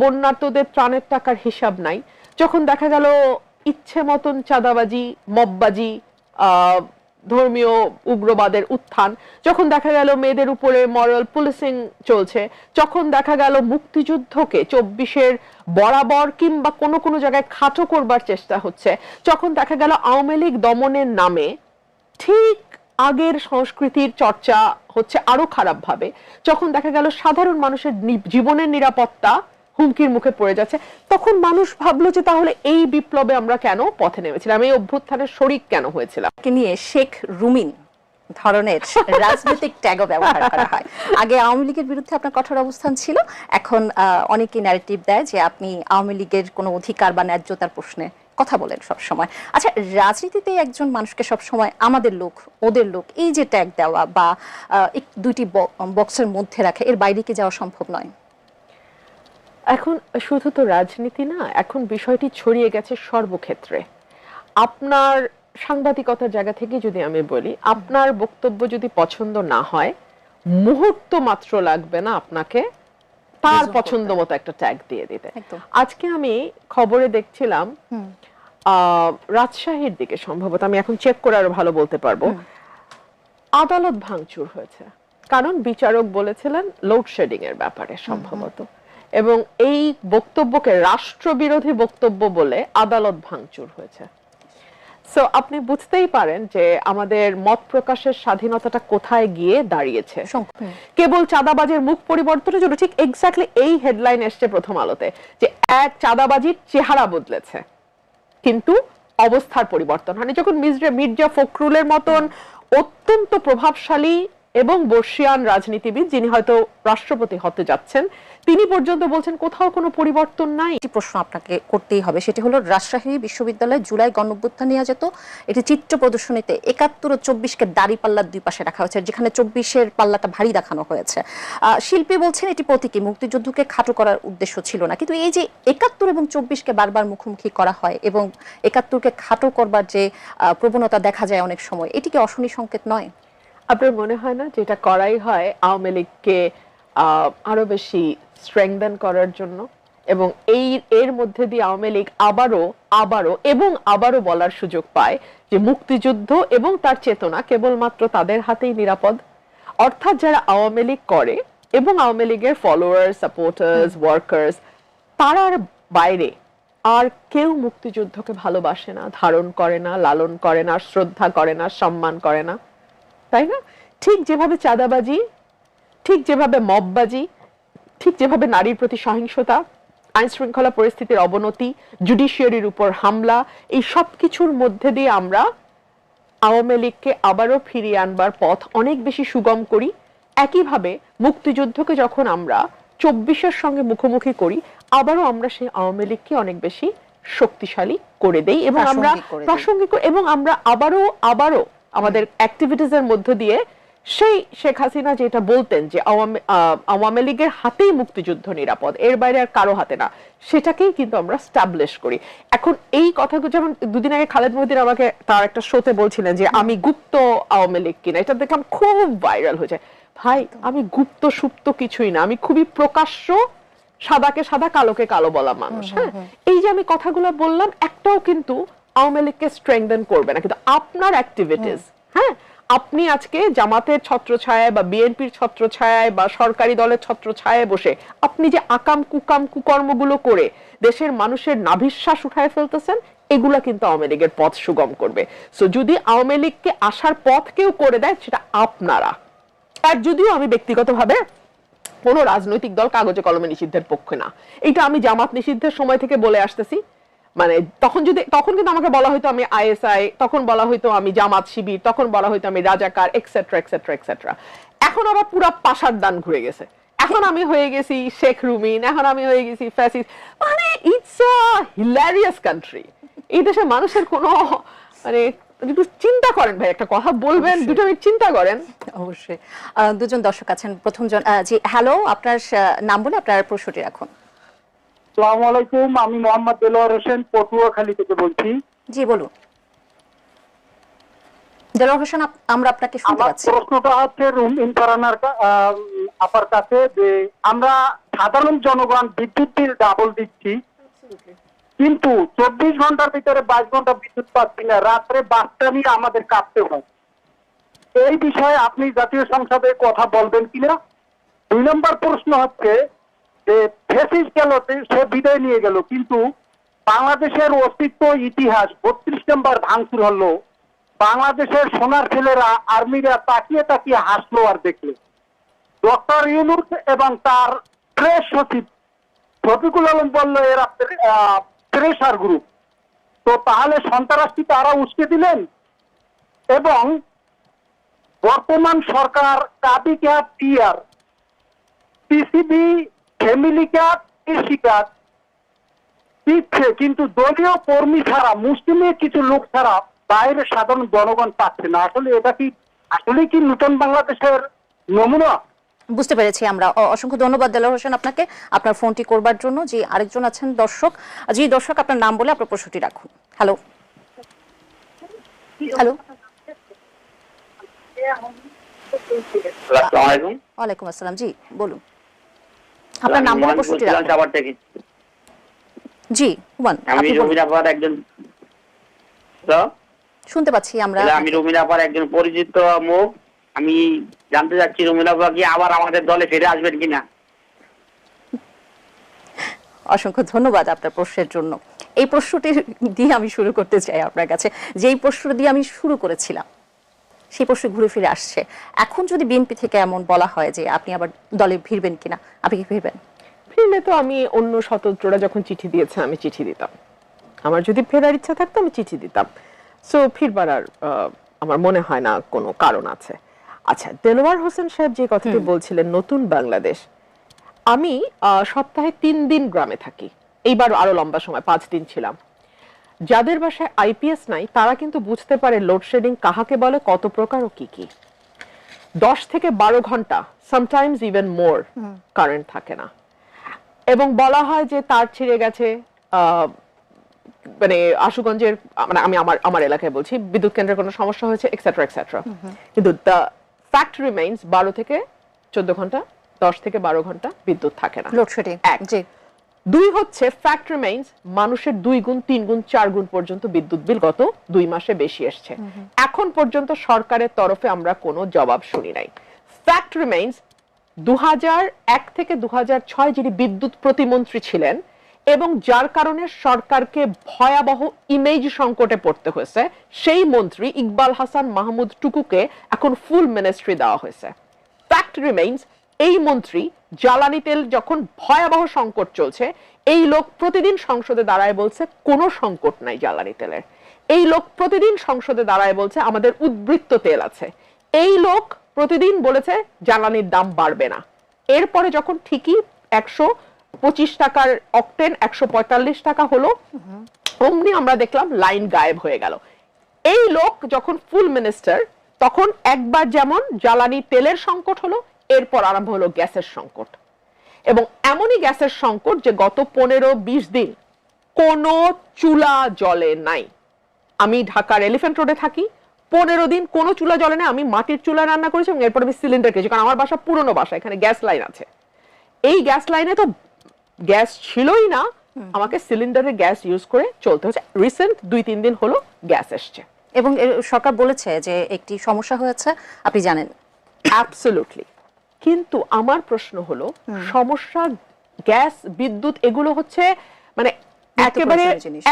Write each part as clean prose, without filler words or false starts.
বন্যার্তদের ত্রাণের টাকার হিসাব নাই, যখন দেখা গেল ইচ্ছে মতন চাঁদাবাজি, মববাজি, ধর্মীয় উগ্রবাদের উত্থান, যখন দেখা গেল মেয়েদের উপরে মরাল পুলিশিং চলছে, যখন দেখা গেল মুক্তিযুদ্ধকে 24-এর বরাবর কিংবা কোনো কোনো জায়গায় খাটো করবার চেষ্টা হচ্ছে, যখন দেখা গেল আওয়ামী লীগ দমনের নামে ঠিক আগের সংস্কৃতির চর্চা হচ্ছে আরো খারাপ ভাবে, যখন দেখা গেল সাধারণ মানুষের জীবনের নিরাপত্তা হুমকির মুখে পড়ে যাচ্ছে, তখন মানুষ ভাবলো যে তাহলে এই বিপ্লবে আমরা কেন পথে নেমেছিলাম, এই অভ্যুত্থানের শরিক কেন হয়েছিলাম। নিয়ে শেখ রুমিন ধরনের রাজনৈতিক ট্যাগও ব্যবহার করা হয়। আগে আওয়ামী লীগের বিরুদ্ধে আপনার কঠোর অবস্থান ছিল, এখন অনেকে ন্যারেটিভ দেয় যে আপনি আওয়ামী লীগের কোনো অধিকার বা ন্যায্যতার প্রশ্নে কথা বলেন সব সময়। আচ্ছা, রাজনীতিতে একজন মানুষকে সব সময় আমাদের লোক, ওদের লোক, এই যে ট্যাগ দেওয়া বা দুইটি বক্সের মধ্যে রাখা, এর বাইরে কি যাওয়া সম্ভব নয়? এখন শুধু তো রাজনীতি না, এখন বিষয়টি ছড়িয়ে গেছে সর্বক্ষেত্রে। আপনার সাংবাদিকতার জায়গা থেকে যদি আমি বলি, আপনার বক্তব্য যদি পছন্দ না হয়, মুহূর্ত মাত্র লাগবে না আপনাকে তার পছন্দ মতো একটা ট্যাগ দিয়ে দিতে। আজকে আমি খবরে দেখছিলাম রাজশাহীর দিকে, সম্ভবত আমি এখন চেক করে আরো ভালো বলতে পারবো, আদালত ভাঙচুর হয়েছে, কারণ বিচারক বলেছিলেন লোডশেডিং এর ব্যাপারে সম্ভবত, এবং এই বক্তব্যকে রাষ্ট্রবিরোধী বক্তব্য বলে আদালত ভাঙচুর হয়েছে। সো আপনি বুঝতেই পারেন যে আমাদের মত প্রকাশের স্বাধীনতাটা কোথায় গিয়ে দাঁড়িয়েছে। কেবল চাঁদাবাজের মুখ পরিবর্তনের জন্য ঠিক এক্স্যাক্টলি এই হেডলাইন এসছে প্রথম আলোতে যে এক চাঁদাবাজির চেহারা বদলেছে, কিন্তু অবস্থার পরিবর্তন হয়নি। যখন মির্জা ফখরুলের মতন অত্যন্ত প্রভাবশালী এবং বর্ষিয়ান রাজনীতিবিদ, যিনি হয়তো রাষ্ট্রপতি হতে যাচ্ছেন, তিনি পর্যন্ত বলছেন কোথাও কোনো পরিবর্তন নাই। একটি প্রশ্ন আপনাকে করতেই হবে, সেটি হলো রাজশাহী বিশ্ববিদ্যালয়ে জুলাই গণঅভ্যুত্থান নিয়ে যেত এটি চিত্র প্রদর্শনীতে ৭১ ও ২৪-কে দাড়ি পাল্লার দুই পাশে রাখা হয়েছে, যেখানে ২৪-এর পাল্লাটা ভারী দেখানো হয়েছে। শিল্পী বলছেন এটি প্রতীকী, মুক্তিযুদ্ধকে খাটো করার উদ্দেশ্য ছিল না। কিন্তু এই যে ৭১ এবং ২৪-কে বারবার মুখোমুখি করা হয় এবং ৭১-কে খাটো করবার যে প্রবণতা দেখা যায় অনেক সময়, এটি কি অশনি সংকেত নয়? আপনার মনে হয় না যেটা করাই হয় আওয়ামী লীগকে আরো বেশি স্ট্রেংথেন করার জন্য, এবং এর মধ্যে দিয়ে আওয়ামী লীগ আবারও বলার সুযোগ পায় যে মুক্তিযুদ্ধ এবং তার চেতনা কেবলমাত্র তাদের হাতেই নিরাপদ। অর্থাৎ যারা আওয়ামী লীগ করে এবং আওয়ামী লীগের ফলোয়ার্স, সাপোর্টার্স, ওয়ার্কার্স, তারার বাইরে আর কেউ মুক্তিযুদ্ধকে ভালোবাসে না, ধারণ করে না, লালন করে না, শ্রদ্ধা করে না, সম্মান করে না, তাই না? ঠিক যেভাবে চাঁদাবাজি, ঠিক যেভাবে মববাজি, ঠিক যেভাবে নারীর প্রতি সহিংসতা, আইন শৃঙ্খলা পরিস্থিতির অবনতি, জুডিশিয়ারির উপর হামলা, এই সব কিছুর মধ্যে দিয়ে আমরা আওয়ামী লীগকে আবারও ফিরিয়ে আনবার পথ অনেক বেশি সুগম করি। একইভাবে মুক্তিযুদ্ধকে যখন আমরা ২৪-এর সঙ্গে মুখোমুখি করি, আবারও আমরা সেই আওয়ামী লীগকে অনেক বেশি শক্তিশালী করে দেই এবং আমরা প্রাসঙ্গিক, এবং আমরা আবারও আমাদের অ্যাক্টিভিটিস এর মধ্য দিয়ে সেই শেখ হাসিনা যেটা বলতেন যে আওয়ামী লীগের হাতেই মুক্তিযুদ্ধ নিরাপদ, এর বাইরে আর কারো হাতে না, সেটাকেই কিন্তু আমরা স্টাবলিশ করি। এখন এই কথাগুলো, যেমন দুদিন আগে খালেদ মহিউদ্দিন আমাকে তার একটা শোতে বলছিলেন যে আমি গুপ্ত আওয়ামী লীগ কিনা, এটা দেখলাম খুব ভাইরাল হয়েছে। ভাই, আমি গুপ্ত সুপ্ত কিছুই না, আমি খুবই প্রকাশ্য সাদাকে সাদা কালোকে কালো বলা মানুষ। হ্যাঁ, এই যে আমি কথাগুলো বললাম, একটাও কিন্তু আওয়ামী লীগকে স্ট্রেংথেন করবে না, কিন্তু আপনার অ্যাক্টিভিটিস, হ্যাঁ, আপনি আজকে জামাতের ছত্রছায়ায় বা বিএনপির ছত্রছায়ায় বা সরকারি দলের ছত্রছায়ায় বসে আপনি যে আকাম কুকাম কুকর্মগুলো করে দেশের মানুষের নাভিশ্বাস উঠায় ফেলতেছেন, এগুলা কিন্তু আওয়ামী লীগের পথ সুগম করবে। সো যদি আওয়ামী লীগকে আসার পথ কেউ করে দেয়, সেটা আপনারা। আর যদিও আমি ব্যক্তিগতভাবে কোন রাজনৈতিক দল কাগজে কলমে নিষিদ্ধের পক্ষে না, এটা আমি জামাত নিষিদ্ধের সময় থেকে বলে আসতেছি। মানে তখন কিন্তু আমাকে বলা হয়তো আমি আইএসআই, তখন বলা হয়তো আমি জামাত শিবির, তখন বলা হয়তো আমি রাজাকার, এক্সেট্রা এক্সেট্রা এক্সেট্রা। এখন আবার পুরো পাশার দান ঘুরে গেছে, এখন আমি হয়ে গেছি শেখ রুমিন, এখন আমি হয়ে গেছি ফ্যাসিস্ট। মানে ইটস আ হিলারিয়াস কান্ট্রি। এই দেশের মানুষের কোনো মানে একটু চিন্তা করেন ভাই, একটা কথা বলবেন, দুটো মিনিট চিন্তা করেন। অবশ্যই। দুজন দর্শক আছেন, প্রথম জন, জি হ্যালো, আপনার নাম বলে আপনার প্রশ্নটি রাখুন। আসসালামু আলাইকুম, আমি মোহাম্মদ দেলোয়ার হোসেন পটুয়াখালী থেকে বলছি। জি বলুন দেলোয়ার হোসেন, আমরা আপনাকে শুনতে পাচ্ছি। আমার প্রশ্নটা হচ্ছে রুমিন ফারহানার আপার কাছে, যে আমরা সাধারণ জনগণ বিদ্যুৎ বিল ডাবল দিচ্ছি, কিন্তু 24 ঘন্টার ভিতরে 22 ঘন্টা বিদ্যুৎ পাচ্ছি না, রাত্রে বাসটা নিয়ে আমাদের কাঁপতে হয়। এই বিষয়ে আপনি জাতীয় সংসদে কথা বলবেন কিনা? 2 নম্বর প্রশ্ন হচ্ছে যে ফেসিস গেল, সে বিদায় নিয়ে গেল, কিন্তু বাংলাদেশের অস্তিত্ব ইতিহাস 32 নম্বর ভাঙচুর হলো, বাংলাদেশের সোনার ছেলেরা আর্মিরা তাকিয়ে তাকিয়ে হাসলো আর দেখলো। ডক্টর ইউনূস এবং তার প্রেস সচিব শফিকুল আলম বলল এরা প্রেসার গ্রুপ। তো তাহলে সন্ত্রাসী তারা উস্কে দিলেন। এবং বর্তমান সরকার কাবি ক্যাপ টিআর, পিসিবি, ফ্যামিলি ক্যাপ, কৃষি ক্যাপ দিচ্ছে, কিন্তু দলীয় কর্মী ছাড়া, মুসলিমের কিছু লোক ছাড়া বাইরে সাধারণ জনগণ পাচ্ছে না। আসলে এটা কি আসলে কি নতুন বাংলাদেশের নমুনা? বুঝতে পেরেছি আমরা। অসংখ্য ধন্যবাদ দেলোয়ার হোসেন আপনাকে আপনার ফোনটি করবার জন্য। যে আরেকজন আছেন দর্শক, জি দর্শক আপনার নাম বলে আপনার প্রশ্নটি রাখুন। হ্যালো হ্যালো, ওয়ালাইকুম আসসালাম, জি বলুন আপনার নাম বলে প্রশ্নটি রাখুন। জি হুমান, আমি রুমিনাপাড়ার একজন, শুনতে পাচ্ছি আমরা। আমি রুমিনাপাড়ার একজন পরিচিত মুখ। আমি জানতে চাচ্ছি রুমিনাপা কি আবার আমাদের দলে ফিরে আসবেন কিনা? অসংখ্য ধন্যবাদ আপনার প্রশ্নের জন্য। এই প্রশ্নটি দিয়ে আমি শুরু করতে চাই আপনার কাছে, যেই প্রশ্ন দিয়ে আমি শুরু করেছিলাম সেই প্রশ্ন ঘুরে ফিরে আসছে। এখন যদি বিএনপি থেকে এমন বলা হয় যে আপনি আবার দলে ফিরবেন কিনা, আপনি কি ফিরবেন? ফিরলে তো আমি অন্য স্বতন্ত্ররা যখন চিঠি দিয়েছে আমি চিঠি দিতাম, আমার যদি ফেরার ইচ্ছা থাকতো আমি চিঠি দিতাম। সো ফিরবার আর আমার মনে হয় না কোনো কারণ আছে। আচ্ছা, দেলোয়ার হোসেন সাহেব যে কথাটি বলছিলেন নতুন বাংলাদেশ, আমি সপ্তাহে 3 দিন গ্রামে থাকি, এইবার আরো লম্বা সময় 5 দিন ছিলাম। যাদের বাসায় আইপিএস নাই তারা কিন্তু বুঝতে পারে লোডশেডিং কাহাকে বলে, কত প্রকার ও কি কি। 10 থেকে 12 ঘন্টা, সামটাইমস ইভেন মোর কারেন্ট থাকে না, এবং বলা হয় যে তার ছিঁড়ে গেছে। মানে আশুগঞ্জের, মানে আমি আমার এলাকায় বলছি, বিদ্যুৎ কেন্দ্রের কোনো সমস্যা হয়েছে এক্সেট্রা এক্সেট্রা, কিন্তু দ্য ফ্যাক্ট রিমেইনস 12 থেকে 14 ঘন্টা, 10 থেকে 12 ঘন্টা বিদ্যুৎ থাকে না। লোডশেডিং। জি। 2 হচ্ছে ফ্যাক্ট রিমেইনস মানুষের 2 গুণ 3 গুণ 4 গুণ পর্যন্ত বিদ্যুৎ বিল গত 2 মাসে বেশি এসছে। এখন পর্যন্ত সরকারের তরফে আমরা কোনো জবাব শুনি নাই। ফ্যাক্ট রিমেইনস 2001 থেকে 2006 যিনি বিদ্যুৎ প্রতিমন্ত্রী ছিলেন এবং যার কারণে সরকারকে ভয়াবহ ইমেজ সংকটে পড়তে হয়েছে, সেই মন্ত্রী ইকবাল হাসান মাহমুদ টুকুকে এখন ফুল মিনিস্ট্রি দেওয়া হয়েছে। ফ্যাক্ট রিমেইনস এই মন্ত্রী জ্বালানি তেল যখন ভয়াবহ সংকট চলছে, এই লোক প্রতিদিন সংসদে দাঁড়ায় বলছে কোনো সংকট নাই জ্বালানি তেলের। এই লোক প্রতিদিন সংসদে দাঁড়ায় বলছে আমাদের উদ্বৃত্ত তেল আছে। এই লোক প্রতিদিন বলেছে জ্বালানির দাম বাড়বে না। এরপরে যখন ঠিকই 125 টাকার অকটেন 145 টাকা হলো, অমনি আমরা দেখলাম লাইন গায়েব হয়ে গেল। এই লোক যখন ফুল মিনিস্টার তখন একবার যেমন জ্বালানি তেলের সংকট হলো, এরপর আরম্ভ হলো গ্যাসের সংকট, এবং এমনই গ্যাসের সংকট যে গত 15-20 দিন কোনো চুলা জ্বলে নাই। আমি ঢাকার এলিফ্যান্ট রোডে থাকি, 15 দিন কোনো চুলা জ্বলে না। আমি মাটির চুলা রান্না করেছি এবং এরপর আমি সিলিন্ডার খেয়েছি, কারণ আমার বাসা পুরনো বাসা, এখানে গ্যাস লাইন আছে। এই গ্যাস লাইনে তো গ্যাস ছিলই না, আমাকে সিলিন্ডারের গ্যাস ইউজ করে চলতে হচ্ছে। রিসেন্ট 2-3 দিন হলো গ্যাস এসছে, এবং সরকার বলেছে যে একটি সমস্যা হয়েছে, আপনি জানেন। অ্যাবসলিউটলি। কিন্তু আমার প্রশ্ন হলো, সমস্যা গ্যাস, বিদ্যুৎ এগুলো হচ্ছে মানে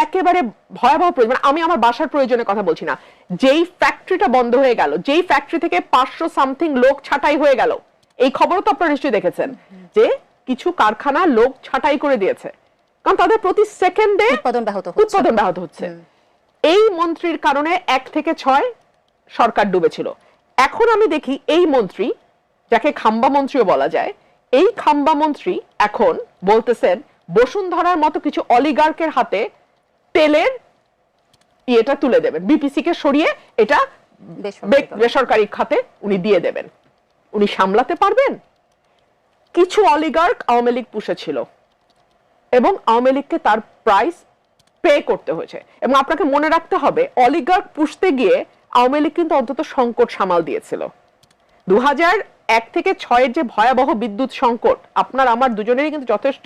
একেবারে ভয়াবহ প্রয়োজন। আমি আমার বাসার প্রয়োজনের কথা বলছি না। যেই ফ্যাক্টরিটা বন্ধ হয়ে গেল, যেই ফ্যাক্টরি থেকে 500 সামথিং লোক ছাঁটাই হয়ে গেল, এই খবরও তো আপনারা নিশ্চয়ই দেখেছেন যে কিছু কারখানা লোক ছাঁটাই করে দিয়েছে, কারণ তাদের প্রতি সেকেন্ডে উৎপাদন ব্যাহত হচ্ছে। এই মন্ত্রীর কারণে 1 থেকে 6 সরকার ডুবেছিল। এখন আমি দেখি এই মন্ত্রী, যাকে খাম্বা মন্ত্রীও বলা যায়, এই খাম্বা মন্ত্রী এখন বলতেছেন বসুন্ধরার মতো কিছু অলিগার্কের হাতে তেলের ইয়েটা তুলে দেবেন, বিপিসি কে সরিয়ে এটা বেসরকারি খাতে উনি দিয়ে দেবেন। উনি সামলাতে পারবেন? কিছু অলিগার্ক আওয়ামী লীগ পুষেছিল এবং আওয়ামী লীগকে তার প্রাইস পে করতে হয়েছে। এবং আপনাকে মনে রাখতে হবে, অলিগার্ক পুষতে গিয়ে আওয়ামী লীগ কিন্তু অন্তত সংকট সামাল দিয়েছিল। 1 থেকে 6 এর যে ভয়াবহ বিদ্যুৎ সংকট, আপনার আমার দুজনেরই কিন্তু যথেষ্ট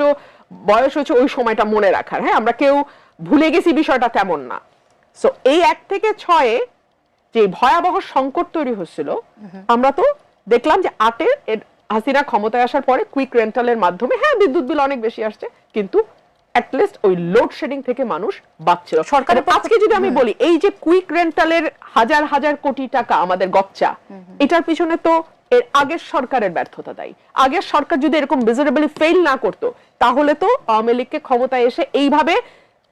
বয়স হয়েছে ওই সময়টা মনে রাখার, হ্যাঁ, আমরা কেউ ভুলে গেছি বিষয়টা তেমন না। সো এই 1 থেকে 6 এ যে ভয়াবহ সংকট তৈরি হচ্ছিল, আমরা তো দেখলাম যে 8 এর হাসিনা ক্ষমতায় আসার পরে কুইক রেন্টালের মাধ্যমে, হ্যাঁ, বিদ্যুৎ বিল অনেক বেশি আসছে, কিন্তু অ্যাটলিস্ট ওই লোডশেডিং থেকে মানুষ বাঁচছিল। সরকারের আজকে যদি আমি বলি এই যে কুইক রেন্টালের হাজার হাজার কোটি টাকা আমাদের গচ্চা, এটার পিছনে তো এর আগের সরকারের ব্যর্থতা দায়ী। আগের সরকার যদি এরকম ভিজিবলি ফেল না করতো, তাহলে তো আওয়ামী লীগকে ক্ষমতায় এসে এইভাবে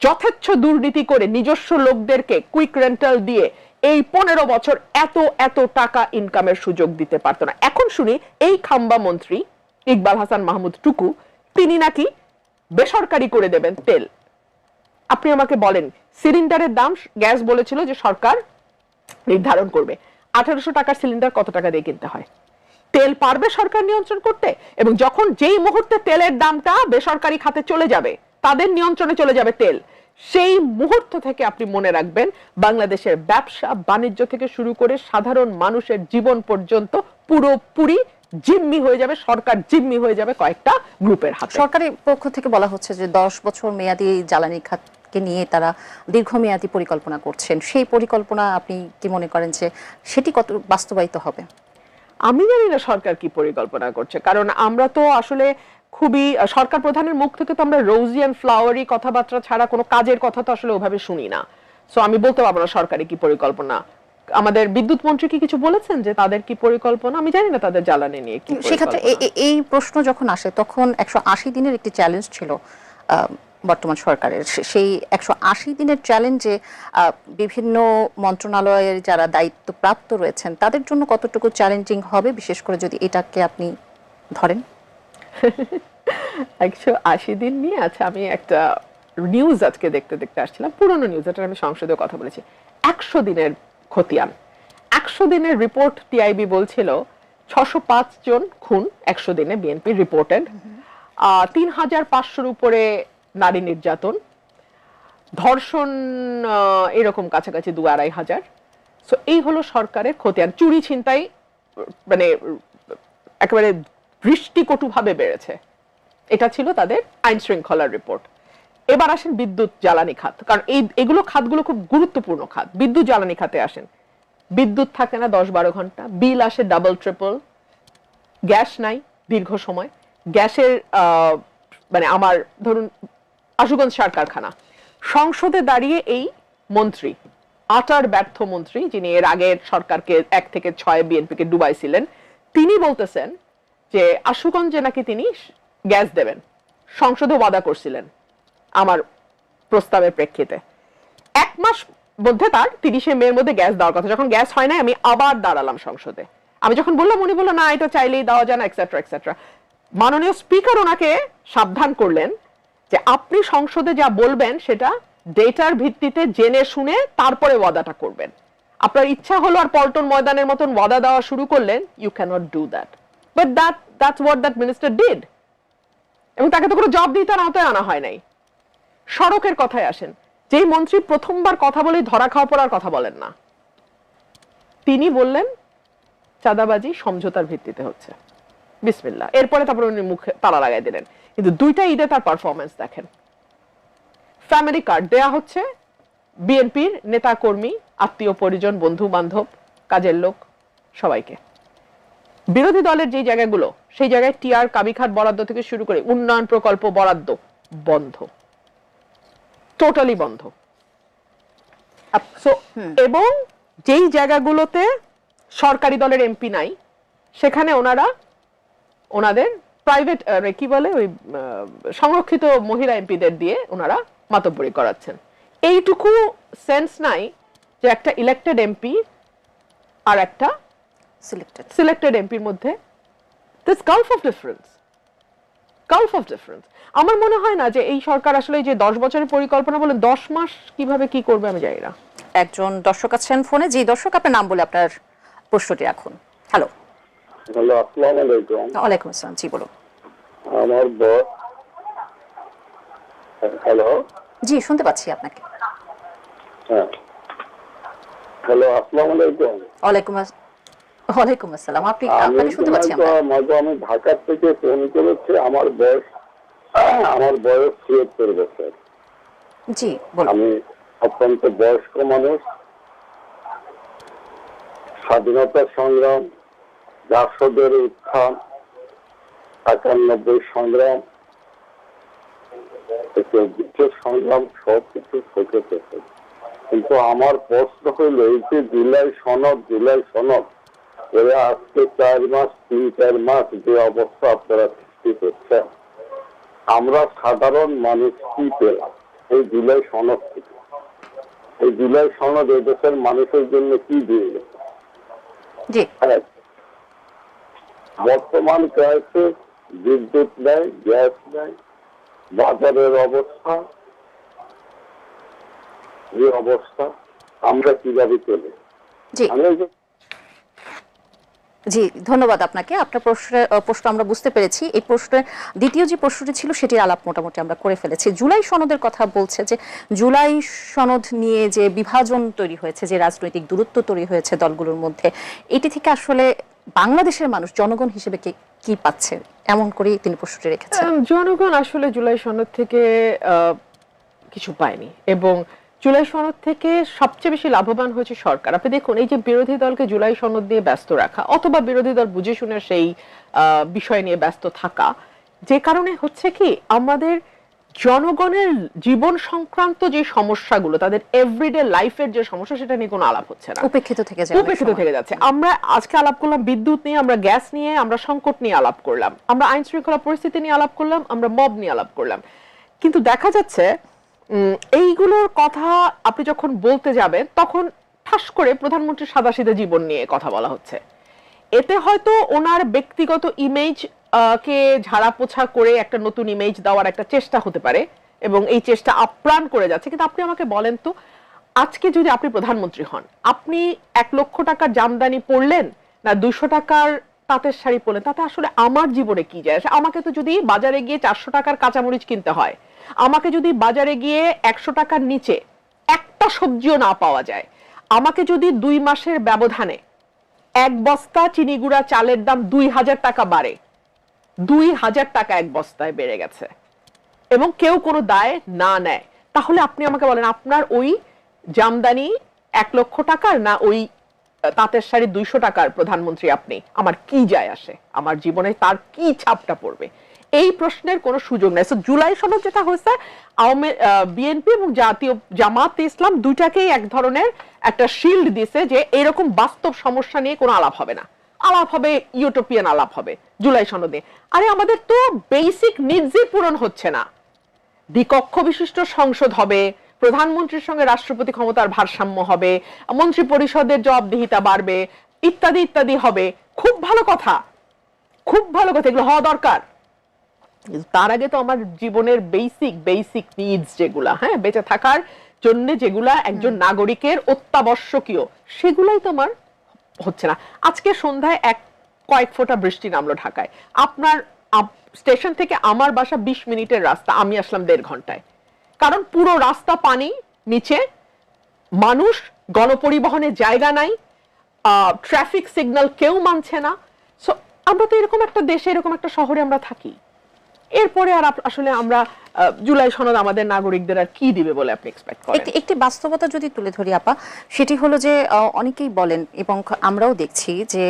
যথেচ্ছ দুর্নীতি করে নিজস্ব লোকদেরকে কুইক রেন্টাল দিয়ে এই 15 বছর এত এত টাকা ইনকামের সুযোগ দিতে পারতো না। এখন শুনি এই খাম্বা মন্ত্রী ইকবাল হাসান মাহমুদ টুকু, তিনি নাকি বেসরকারি করে দেবেন তেল। আপনি আমাকে বলেন, সিলিন্ডারের দাম গ্যাস বলেছিল যে সরকার নির্ধারণ করবে, 1800 টাকার সিলিন্ডার কত টাকা দিয়ে কিনতে হয়? তেল পারবে সরকার নিয়ন্ত্রণ করতে? এবং যখন যেই মুহূর্তে তেলের দামটা বেসরকারি খাতে চলে যাবে, তাদের নিয়ন্ত্রণে চলে যাবে তেল, সেই মুহূর্ত থেকে আপনি মনে রাখবেন বাংলাদেশের ব্যবসা বাণিজ্য থেকে শুরু করে সাধারণ মানুষের জীবন পর্যন্ত পুরোপুরি জিম্মি হয়ে যাবে, সরকার জিম্মি হয়ে যাবে কয়েকটা গ্রুপের হাতে। সরকারের পক্ষ থেকে বলা হচ্ছে যে 10 বছর মেয়াদী জ্বালানি খাতকে নিয়ে তারা দীর্ঘমেয়াদী পরিকল্পনা করছেন। সেই পরিকল্পনা আপনি কি মনে করেন যে সেটি কত বাস্তবায়িত হবে? আমি জানি না সরকার কি পরিকল্পনা করছে, কারণ আমরা তো আসলে খুবই সরকার প্রধানের মুখ থেকে তো আমরা রোজি অ্যান্ড ফ্লাওয়ারি কথাবার্তা ছাড়া কোনো কাজের কথা তো আসলে ওভাবে শুনি না। সো আমি বলতে পারবো না সরকারি কি পরিকল্পনা। আমাদের বিদ্যুৎ মন্ত্রী কি কিছু বলেছেন যে তাদের কি পরিকল্পনা? আমি জানি না তাদের জ্বালানি নিয়ে কি। সেক্ষেত্রে এই প্রশ্ন যখন আসে তখন 180 দিনের একটি চ্যালেঞ্জ ছিল বর্তমান সরকারের। সেই 180 দিনের চ্যালেঞ্জে বিভিন্ন মন্ত্রণালয়ের যারা দায়িত্বপ্রাপ্ত রয়েছেন তাদের জন্য কতটুকু চ্যালেঞ্জিং হবে, বিশেষ করে যদি এটাকে আপনি ধরেন? 180 দিন নিয়ে, আচ্ছা, আমি একটা নিউজ আজকে দেখতে দেখতে আসছিলাম, পুরনো নিউজ, এটা আমি সংসদে কথা বলেছি। 100 দিনের খতিয়ান, 100 দিনের রিপোর্ট টিআইবি বলছিল 605 জন খুন 100 দিনে বিএনপি রিপোর্টেড, 3500-র উপরে নারী নির্যাতন, ধর্ষণ এরকম কাছাকাছি 2-2500। সো এই হলো সরকারের খতিয়ান। চুরি ছিনতাই মানে একেবারে দৃষ্টিকটুভাবে বেড়েছে, এটা ছিল তাদের আইন শৃঙ্খলার রিপোর্ট। এবার আসেন বিদ্যুৎ জ্বালানি খাত, কারণ এগুলো খাতগুলো খুব গুরুত্বপূর্ণ খাত। বিদ্যুৎ জ্বালানি খাতে আসেন, বিদ্যুৎ থাকে না 10-12 ঘন্টা, বিল আসে ডাবল ট্রিপল, গ্যাস নাই দীর্ঘ সময়। গ্যাসের মানে আমার ধরুন আশুগঞ্জ সার কারখানা, সংসদে দাঁড়িয়ে এই মন্ত্রী, আটার ব্যর্থ মন্ত্রী, যিনি এর আগের সরকারকে 1 থেকে 6 বিএনপিকে ডুবাইছিলেন, তিনি বলতেছেন যে আশুগঞ্জে নাকি তিনি গ্যাস দেবেন, সংসদে ওয়াদা করছিলেন আমার প্রস্তাবের প্রেক্ষিতে। 1 মাস মধ্যে তার 30শে মের মধ্যে গ্যাস দেওয়ার কথা, যখন গ্যাস হয় না আমি আবার দাঁড়ালাম সংসদে। আমি যখন বললাম, উনি বললো না এটা চাইলেই দেওয়া যায় না, এক্সেট্রা এক্সেট্রা। মাননীয় স্পিকার ওনাকে সাবধান করলেন যে আপনি সংসদে যা বলবেন সেটা ডেটার ভিত্তিতে জেনে শুনে তারপরে ওয়াদাটা করবেন। আপনার ইচ্ছা হলো আর পল্টন ময়দানের মতন ওয়াদা দেওয়া শুরু করলেন, you cannot do that. But that's what that minister did. এবং তাকে তো কোনো জবাবদিহিতার আওতায় আনা হয় নাই। সড়কের কথায় আসেন, যেই মন্ত্রী প্রথমবার কথা বলে ধরা খাওয়া পড়ার কথা বলেন না, তিনি বললেন চাঁদাবাজি সমঝোতার ভিত্তিতে হচ্ছে, বিসমিল্লাহ। এরপরে তারপরে উনি মুখে তালা লাগাই দিলেন। কিন্তু 2টা ঈদে তার পারফরমেন্স দেখেন। ফ্যামিলি কার্ড দেয়া হচ্ছে বিএনপির নেতা কর্মী, আত্মীয় পরিজন, বন্ধু বান্ধব, কাজের লোক সবাইকে। বিরোধী দলের যে জায়গাগুলো, সেই জায়গায় টিআর কাবিখাত বরাদ্দ থেকে শুরু করে উন্নয়ন প্রকল্প বরাদ্দ বন্ধ, টোটালি বন্ধ। এবং যেই জায়গাগুলোতে সরকারি দলের এমপি নাই, সেখানে ওনাদের প্রাইভেট কি বলে ওই সংরক্ষিত মহিলা এমপিদের দিয়ে ওনারা মাতব্বরি করাচ্ছেন। এইটুকু সেন্স নাই যে একটা ইলেক্টেড এমপি আর একটা সিলেক্টেড এমপির মধ্যে দিস গালফ অফ ডিফারেন্স। আমার মনে হয় না যে এই সরকার আসলে যে 10 বছরের পরিকল্পনা বলে 10 মাস কিভাবে কি করবে আমি জানি না। একজন দর্শক আছেন ফোনে। জি দর্শক, আপনার নাম বলে আপনার প্রশ্নটি রাখুন। হ্যালো। হ্যালো, আসসালামু আলাইকুম। ওয়ালাইকুম আসসালাম। জি বলুন। আমার বস। হ্যালো। জি শুনতে পাচ্ছি আপনাকে। হ্যাঁ, হ্যালো, আসসালামু আলাইকুম। ওয়ালাইকুম ওয়ালাইকুম আসসালাম, আমি আপনাকে শুনতে পাচ্ছি আমরা। আমি ঢাকা থেকে ফোন করেছি। আমার বয়স ৭৬ বছর। জি বলুন। আমি অত্যন্ত বয়স্ক মানুষ। স্বাধীনতা সংগ্রাম, জাসদের উত্থান, ৯১ সংগ্রাম, সংগ্রাম সবকিছু চোখে। কিন্তু আমার প্রশ্ন হইল, এই যে জুলাই সনদ এরা আজকে ৩-৪ মাস যে অবস্থা আপনারা সৃষ্টি করছেন, আমরা সাধারণ মানুষ কি পেলাম এই জুলাই সনদ থেকে? এই জুলাই সনদ এই দেশের মানুষের জন্য কি দিয়ে গেছে? জি বর্তমান ক্রাইসিস, বিদ্যুৎ নেই, গ্যাস নেই, বাজারের অবস্থা, যে অবস্থা আমরা কিভাবে চলে? জি জি ধন্যবাদ আপনাকে। আপনার প্রশ্ন আমরা বুঝতে পেরেছি। এই প্রশ্নের দ্বিতীয় যে প্রশ্নটি ছিল সেটির আলাপ মোটামুটি আমরা করে ফেলেছি। জুলাই সনদের কথা বলছে যে জুলাই সনদ নিয়ে যে বিভাজন তৈরি হয়েছে, যে রাজনৈতিক দূরত্ব তৈরি হয়েছে দলগুলোর মধ্যে, এটি থেকে আসলে বাংলাদেশের মানুষ জনগণ হিসেবে কি পাচ্ছে, এমন করেই তিনি প্রশ্নটি রেখেছেন। জনগণ আসলে জুলাই সনদ থেকে কিছু পায়নি, এবং জুলাই সনদ থেকে সবচেয়ে বেশি লাভবান হয়েছে সরকার। আপনি দেখুন, এই যে বিরোধী দলকে জুলাই সনদ দিয়ে ব্যস্ত রাখা, অথবা বিরোধী দল বুঝে শুনে সেই বিষয় নিয়ে ব্যস্ত থাকা, যে কারণে হচ্ছে কি, আমাদের জনগণের জীবন সংক্রান্ত যে সমস্যাগুলো, তাদের এভরিডে লাইফের যে সমস্যা, সেটা নিয়ে কোনো আলাপ হচ্ছে না, উপেক্ষিত থেকে যাচ্ছে। আমরা আজকে আলাপ করলাম বিদ্যুৎ নিয়ে, আমরা গ্যাস নিয়ে, আমরা সংকট নিয়ে আলাপ করলাম, আমরা আইন শৃঙ্খলা পরিস্থিতি নিয়ে আলাপ করলাম, আমরা মব নিয়ে আলাপ করলাম। কিন্তু দেখা যাচ্ছে এইগুলোর কথা আপনি যখন বলতে যাবেন, তখন ঠাস করে প্রধানমন্ত্রীর সাদাসিধা জীবন নিয়ে কথা বলা হচ্ছে। এতে হয়তো ওনার ব্যক্তিগত ইমেজ কে ঝাড়া পোছা করে একটা নতুন ইমেজ দেওয়ার একটা চেষ্টা হতে পারে, এবং এই চেষ্টা আপ্রাণ করে যাচ্ছে। কিন্তু আপনি আমাকে বলেন তো, আজকে যদি আপনি প্রধানমন্ত্রী হন, আপনি ১ লক্ষ টাকার জামদানি পরলেন না ২০০ টাকার তাঁতের শাড়ি পরলেন, তাতে আসলে আমার জীবনে কি যায় আসে? আমাকে তো যদি বাজারে গিয়ে ৪০০ টাকার কাঁচামরিচ কিনতে হয়, আমাকে যদি বাজারে গিয়ে ১০০ টাকার নিচে একটা সবজিও না পাওয়া যায়, আমাকে যদি ২ মাসের ব্যবধানে ১ বস্তা চিনি গুঁড়া চালের দাম ২০০০ টাকা বাড়ে, ২০০০ টাকা ১ বস্তায় বেড়ে গেছে, এবং কেউ কোনো দায় না নেয়, তাহলে আপনি আমাকে বলেন, আপনার ওই জামদানি ১ লক্ষ টাকার না ওই তাঁতের শাড়ি ২০০ টাকার প্রধানমন্ত্রী আপনি, আমার কি যায় আসে? আমার জীবনে তার কি ছাপটা পড়বে? এই প্রশ্নের কোনো সুযোগ নেই। জুলাই সনদ যেটা হয়েছে, বিএনপি এবং জামাত ইসলাম দুইটাকেই এক ধরনের একটা শিল্ড দিছে যে এরকম বাস্তব সমস্যা নিয়ে কোনো আলাপ হবে না, আলাপ হবে ইউটোপিয়ান আলাপ হবে জুলাই সনদে। আরে আমাদের তো বেসিক নিডসই পূরণ হচ্ছে না। দ্বিকক্ষ বিশিষ্ট সংসদ হবে, প্রধানমন্ত্রীর সঙ্গে রাষ্ট্রপতি ক্ষমতার ভারসাম্য হবে, মন্ত্রী পরিষদের জবাবদিহিতা বাড়বে, ইত্যাদি ইত্যাদি হবে। খুব ভালো কথা, এগুলো হওয়া দরকার। তার আগে তো আমার জীবনের বেসিক নিডস যেগুলা, হ্যাঁ, বেঁচে থাকার জন্য যেগুলা একজন নাগরিকের অত্যাবশ্যকীয়, সেগুলাই তো আমার হচ্ছে না। আজকে সন্ধ্যায় কয়েক ফোঁটা বৃষ্টি নামলো ঢাকায়। আপনার স্টেশন থেকে আমার বাসা ২০ মিনিটের রাস্তা, আমি আসলাম ১.৫ ঘন্টায়, কারণ পুরো রাস্তা পানি নিচে, মানুষ, গণপরিবহনের জায়গা নাই, ট্রাফিক সিগন্যাল কেউ মানছে না। সো আমরা তো এরকম একটা দেশে, এরকম একটা শহরে আমরা থাকি। এরপরে আর আসলে আমরা জুলাই সনদ আমাদের নাগরিকদের আর কি দিবে বলে আপনি এক্সপেক্ট করেন? একটি বাস্তবতা যদি তুলে ধরি আপা, সেটি হলো যে অনেকেই বলেন, এবং আমরাও দেখছি যে